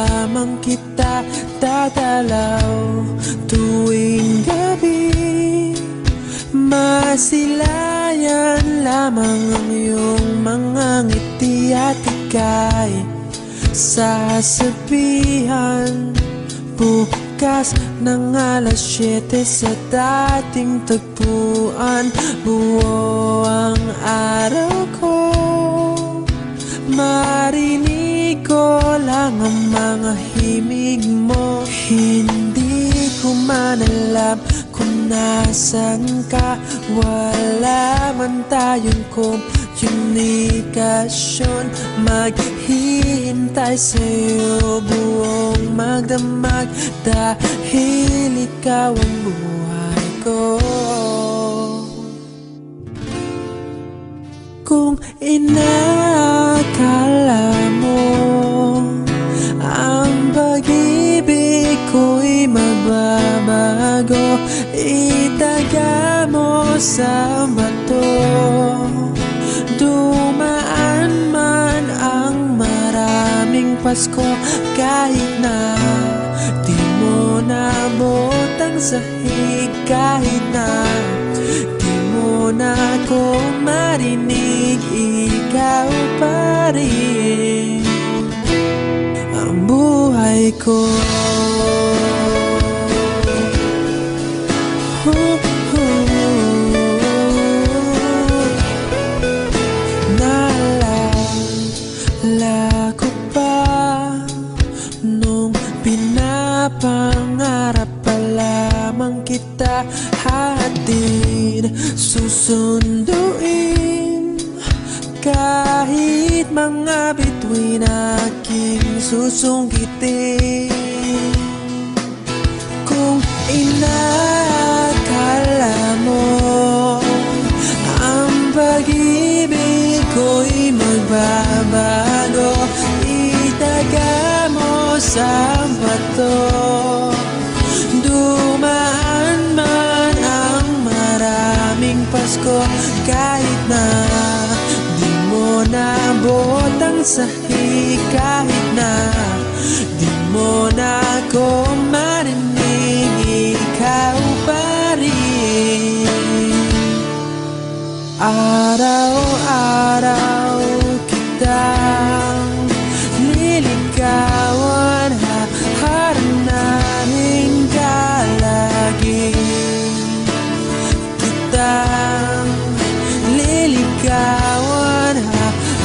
lamang kita dadalaw tuwing gabi. Masilayan lamang ang iyong mga ngiti at ika'y sasabihan bukas ng alas 7 sa dating tagpuan. Buo ang araw ko, marinig ko lang ang mga himig mo. Hindi ko man alam kung nasan ka, wala man tayong komunikasyon. Maghihintay sa'yo buong magdamag dahil ikaw ang buhay ko. Kung inakala mo ang pag-ibig ko'y magbabago, itaga mo sa bato. Dumaan man ang maraming Pasko, kahit na di mo nabot ang sahig, kahit na di mo na ako marinig, ikaw pa rin ang buhay ko. Naalala ko pa nung pinapangarap pa lamang kita, hatid susunduin kahit mga bituin aking susungkitin. Kung inakala mo ang pag-ibig ko'y magbabago, itaga mo sa bato. Dumaan man ang maraming Pasko, kahit na di mo nabot ang sahig, kahit na di mo na ako marinig, ikaw pa rin. Araw-araw kitang liligawan, haharanahin ka lagi. Kitang liligawan,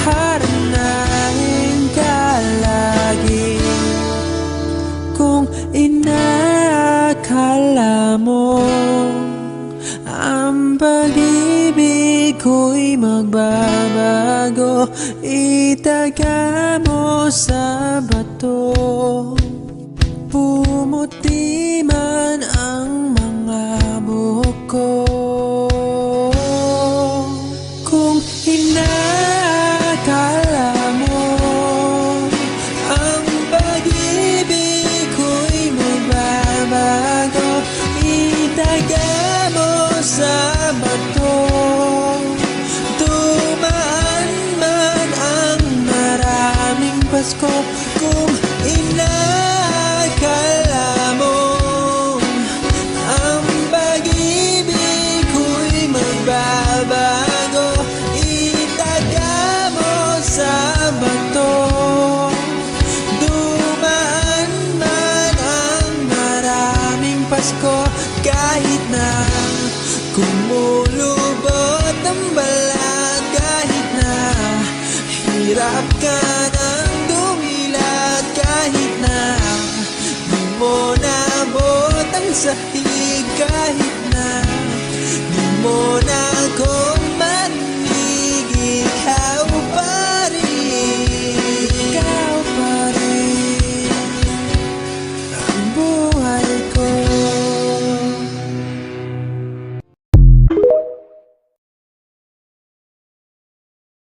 haharanahin ka lagi. Kung inakala mo ang pag-ibig ko'y magbabago, itaga mo sa bato. Pumuti man ang mga buhok ko. Kung inakala mo ang pag-ibig ko'y magbabago, itaga mo sa bato. Dumaan man ang maraming Pasko, kung inakala mo ang pag-ibig ko'y magbabago, itaga mo sa bato. Dumaan man ang maraming Pasko, kahit na kumulubot ang balat, kahit na hirap ka ng dumilat, kahit na di mo nabot ang sahig, kahit na di mo na ako